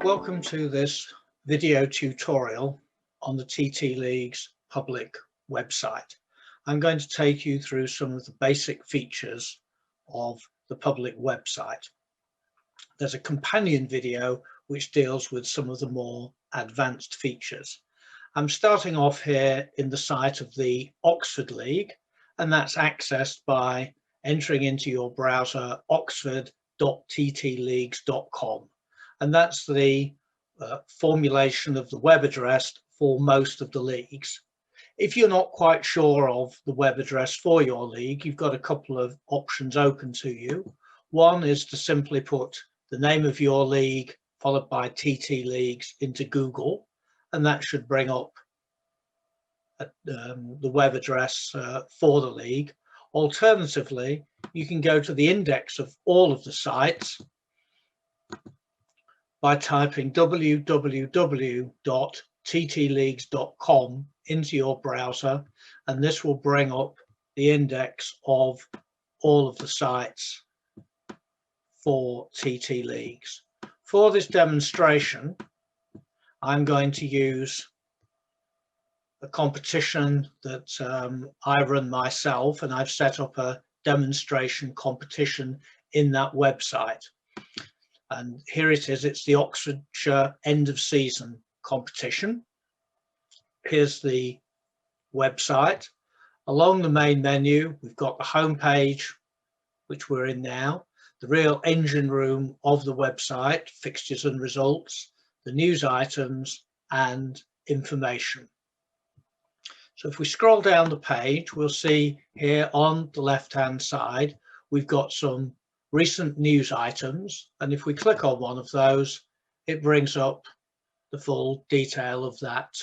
Welcome to this video tutorial on the TT League's public website. I'm going to take you through some of the basic features of the public website. There's a companion video which deals with some of the more advanced features. I'm starting off here in the site of the Oxford League, and that's accessed by entering into your browser oxford.ttleagues.com. And that's the formulation of the web address for most of the leagues. If you're not quite sure of the web address for your league, you've got a couple of options open to you. One is to simply put the name of your league followed by TT Leagues into Google, and that should bring up the web address for the league. Alternatively, you can go to the index of all of the sites by typing www.ttleagues.com into your browser, and this will bring up the index of all of the sites for TT Leagues. For this demonstration, I'm going to use a competition that I run myself, and I've set up a demonstration competition in that website. And here it is, it's the Oxfordshire end of season competition. Here's the website. Along the main menu, we've got the home page, which we're in now, the real engine room of the website, fixtures and results, the news items and information. So if we scroll down the page, we'll see here on the left-hand side, we've got some recent news items, and if we click on one of those, it brings up the full detail of that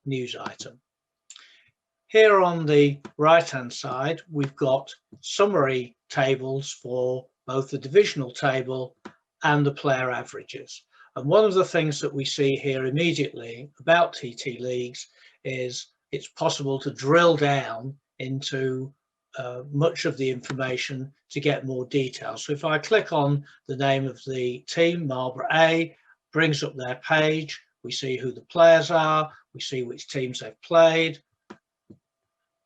news item. Here on the right hand side, we've got summary tables for both the divisional table and the player averages. And one of the things that we see here immediately about TT Leagues is it's possible to drill down into much of the information to get more detail. So if I click on the name of the team, Marlborough A, brings up their page, we see who the players are, we see which teams they've played,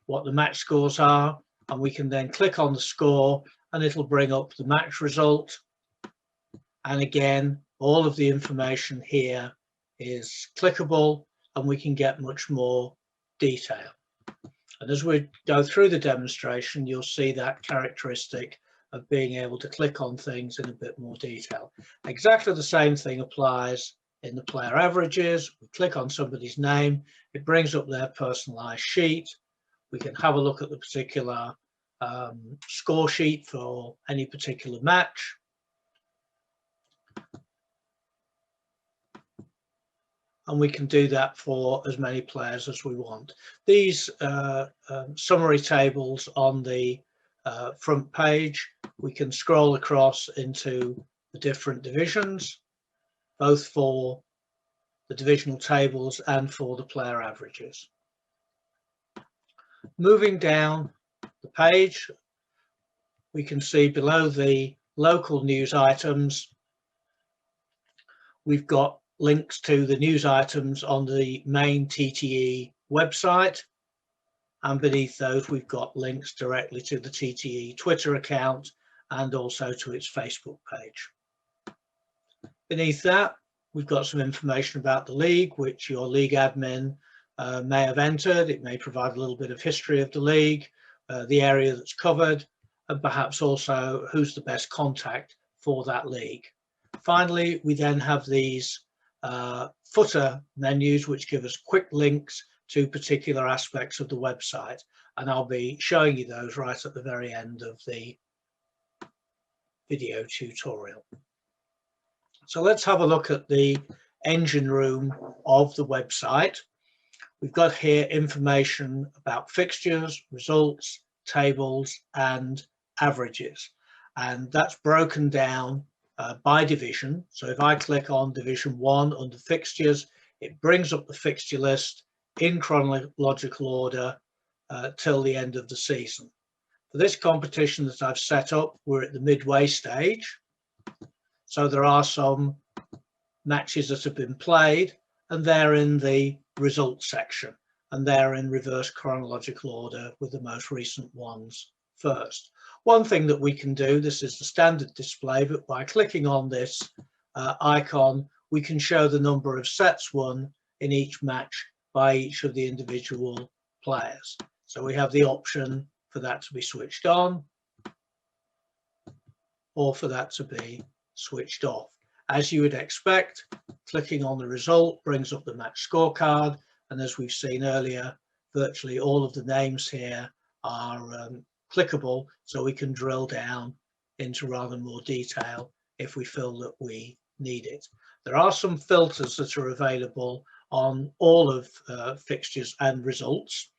what the match scores are, and we can then click on the score and it'll bring up the match result. And again, all of the information here is clickable and we can get much more detail. And as we go through the demonstration, you'll see that characteristic of being able to click on things in a bit more detail. Exactly the same thing applies in the player averages. We click on somebody's name, it brings up their personalized sheet. We can have a look at the particular score sheet for any particular match. And we can do that for as many players as we want. These summary tables on the front page, we can scroll across into the different divisions, both for the divisional tables and for the player averages. Moving down the page, we can see below the local news items, we've got links to the news items on the main TTE website, and beneath those we've got links directly to the TTE Twitter account and also to its Facebook page. Beneath that we've got some information about the league, which your league admin may have entered. It may provide a little bit of history of the league, the area that's covered, and perhaps also who's the best contact for that league. Finally, we then have these footer menus which give us quick links to particular aspects of the website, and I'll be showing you those right at the very end of the video tutorial. So let's have a look at the engine room of the website. We've got here information about fixtures, results, tables and averages, and that's broken down by division. So if I click on Division 1 under fixtures, it brings up the fixture list in chronological order till the end of the season. For this competition that I've set up, we're at the midway stage. So there are some matches that have been played, and they're in the results section, and they're in reverse chronological order with the most recent ones first. One thing that we can do, this is the standard display, but by clicking on this icon, we can show the number of sets won in each match by each of the individual players. So we have the option for that to be switched on or for that to be switched off. As you would expect, clicking on the result brings up the match scorecard, and as we've seen earlier, virtually all of the names here are clickable, so we can drill down into rather more detail if we feel that we need it. There are some filters that are available on all of fixtures and results,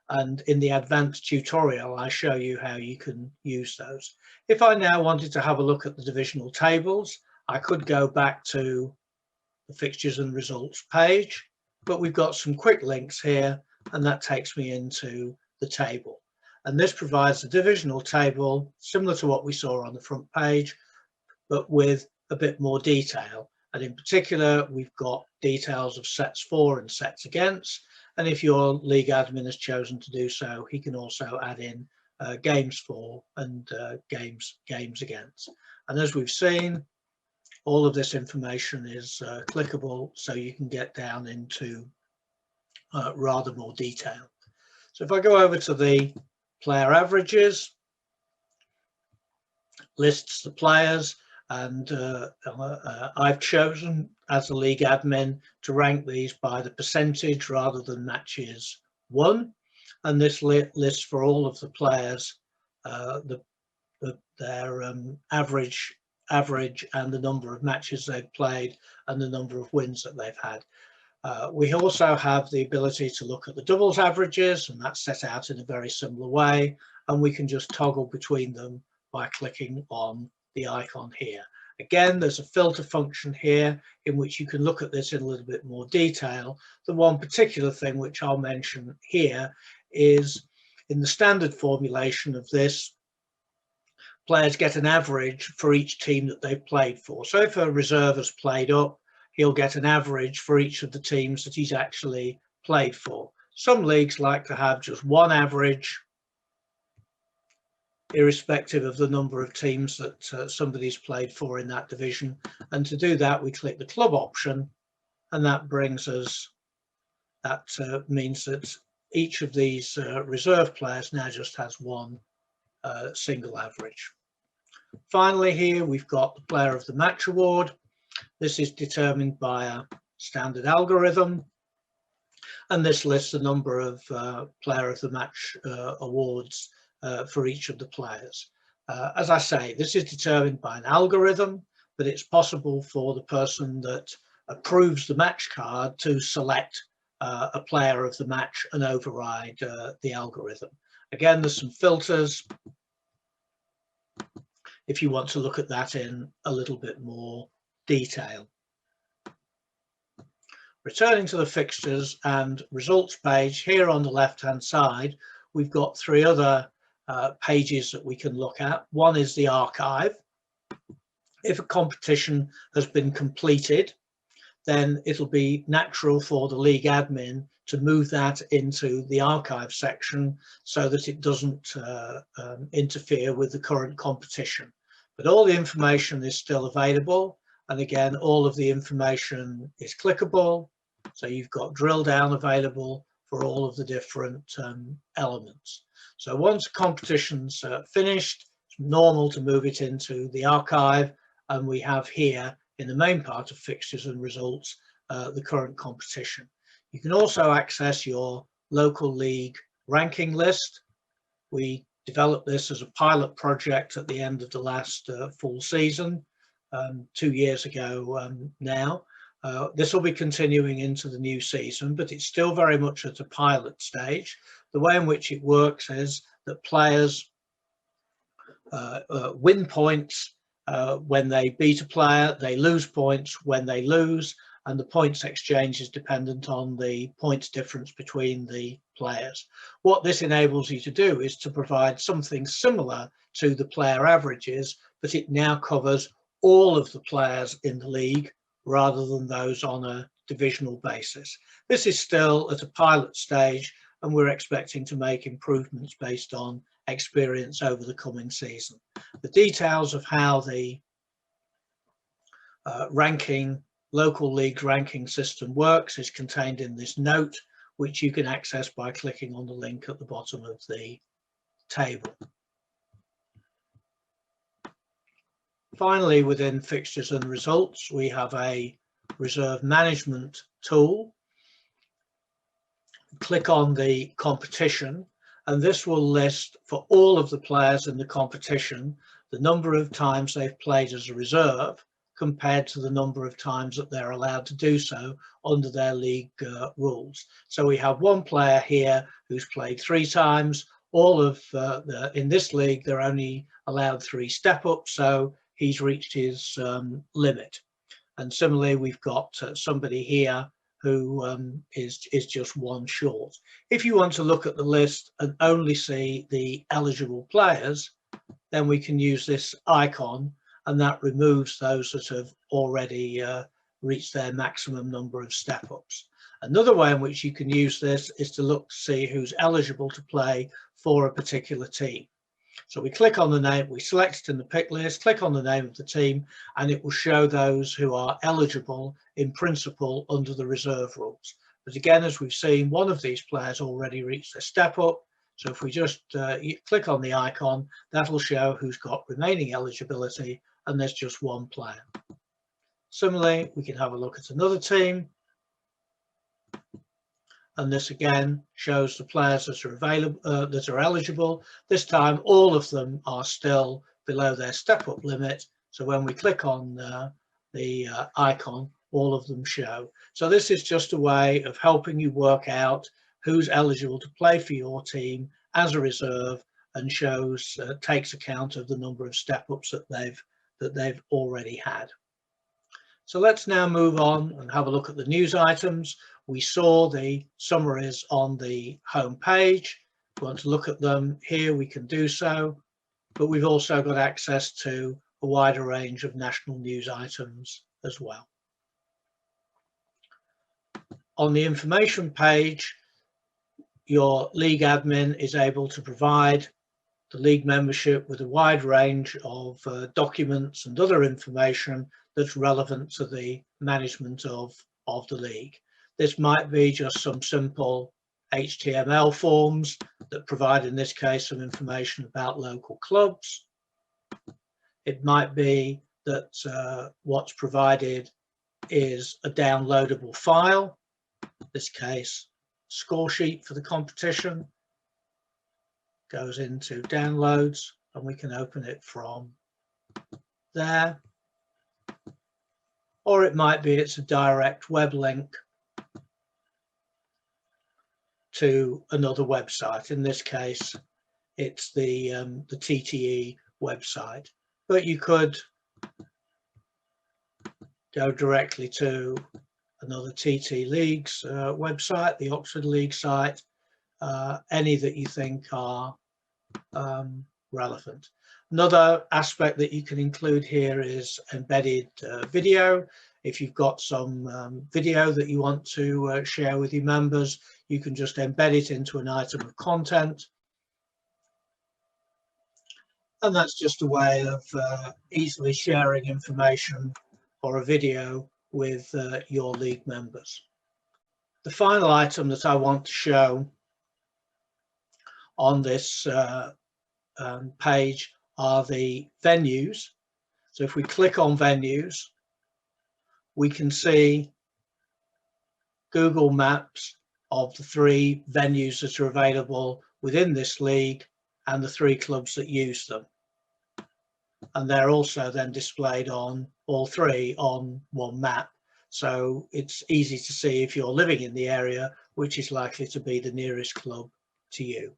and in the advanced tutorial I show you how you can use those. If I now wanted to have a look at the divisional tables, I could go back to the fixtures and results page, but we've got some quick links here, and that takes me into the table. And this provides a divisional table similar to what we saw on the front page, but with a bit more detail. And in particular, we've got details of sets for and sets against. And if your league admin has chosen to do so, he can also add in games for and games against. And as we've seen, all of this information is clickable, so you can get down into rather more detail. So if I go over to the player averages, lists the players, and I've chosen as a league admin to rank these by the percentage rather than matches won, and this lists for all of the players their average and the number of matches they've played and the number of wins that they've had. We also have the ability to look at the doubles averages, and that's set out in a very similar way, and we can just toggle between them by clicking on the icon here. Again, there's a filter function here in which you can look at this in a little bit more detail. The one particular thing which I'll mention here is in the standard formulation of this, players get an average for each team that they've played for. So if a reserve has played up, he'll get an average for each of the teams that he's actually played for. Some leagues like to have just one average, irrespective of the number of teams that somebody's played for in that division. And to do that, we click the club option, and that brings us, that means that each of these reserve players now just has one single average. Finally, here we've got the Player of the Match award. This is determined by a standard algorithm, and this lists the number of Player of the Match awards for each of the players. As I say, this is determined by an algorithm, but it's possible for the person that approves the match card to select a player of the match and override the algorithm. Again, there's some filters if you want to look at that in a little bit more detail. Returning to the fixtures and results page, here on the left hand side we've got three other pages that we can look at. One is the archive. If a competition has been completed, then it'll be natural for the league admin to move that into the archive section so that it doesn't interfere with the current competition. But all the information is still available, and again, all of the information is clickable, so you've got drill down available for all of the different elements. So once a competition's finished, it's normal to move it into the archive, and we have here in the main part of fixtures and results the current competition. You can also access your local league ranking list. We developed this as a pilot project at the end of the last full season, 2 years ago now. This will be continuing into the new season, but it's still very much at a pilot stage. The way in which it works is that players win points when they beat a player, they lose points when they lose, and the points exchange is dependent on the points difference between the players. What this enables you to do is to provide something similar to the player averages, but it now covers all of the players in the league rather than those on a divisional basis. This is still at a pilot stage, and we're expecting to make improvements based on experience over the coming season. The details of how the local league ranking system works is contained in this note, which you can access by clicking on the link at the bottom of the table. Finally, within fixtures and results, we have a reserve management tool. Click on the competition, and this will list for all of the players in the competition the number of times they've played as a reserve compared to the number of times that they're allowed to do so under their league rules. So we have one player here who's played 3 times. All of in this league, they're only allowed 3 step-ups, so he's reached his limit. And similarly, we've got somebody here who is just 1 short. If you want to look at the list and only see the eligible players, then we can use this icon, and that removes those that have already reached their maximum number of step-ups. Another way in which you can use this is to look to see who's eligible to play for a particular team. So we click on the name, we select it in the pick list, click on the name of the team, and it will show those who are eligible in principle under the reserve rules. But again, as we've seen, one of these players already reached a step up. So if we just click on the icon, that'll show who's got remaining eligibility, and there's just 1 player. Similarly, we can have a look at another team. And this again shows the players that are available, that are eligible. This time, all of them are still below their step-up limit. So when we click on the icon, all of them show. So this is just a way of helping you work out who's eligible to play for your team as a reserve, and shows takes account of the number of step-ups that they've already had. So let's now move on and have a look at the news items. We saw the summaries on the home page. If we want to look at them here, we can do so, but we've also got access to a wider range of national news items as well. On the information page, your league admin is able to provide the league membership with a wide range of documents and other information that's relevant to the management of the league. This might be just some simple HTML forms that provide, in this case, some information about local clubs. It might be that what's provided is a downloadable file, in this case, score sheet for the competition. Goes into downloads, and we can open it from there. Or it might be it's a direct web link to another website. In this case, it's the TTE website. But you could go directly to another TT League's website, the Oxford League site, any that you think are relevant. Another aspect that you can include here is embedded video. If you've got some video that you want to share with your members, you can just embed it into an item of content. And that's just a way of easily sharing information or a video with your league members. The final item that I want to show on this page are the venues. So if we click on venues, we can see Google Maps of the 3 venues that are available within this league and the 3 clubs that use them. And they're also then displayed on all 3 on one map. So it's easy to see if you're living in the area, which is likely to be the nearest club to you.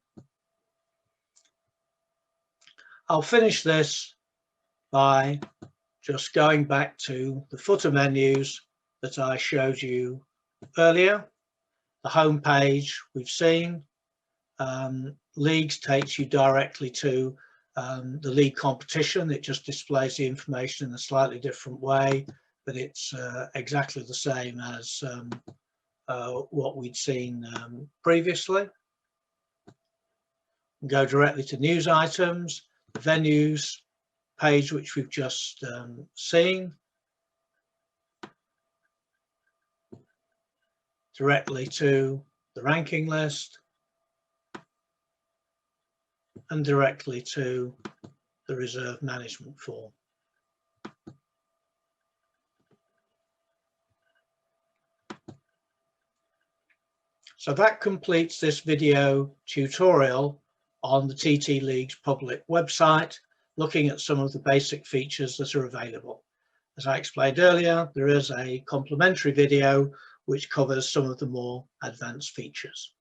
I'll finish this by just going back to the footer menus that I showed you earlier. The home page we've seen. Leagues takes you directly to the league competition. It just displays the information in a slightly different way but it's exactly the same as what we'd seen previously. Go directly to news items, the venues page which we've just seen, directly to the ranking list, and directly to the reserve management form. So that completes this video tutorial on the TT League's public website, looking at some of the basic features that are available. As I explained earlier, there is a complementary video which covers some of the more advanced features.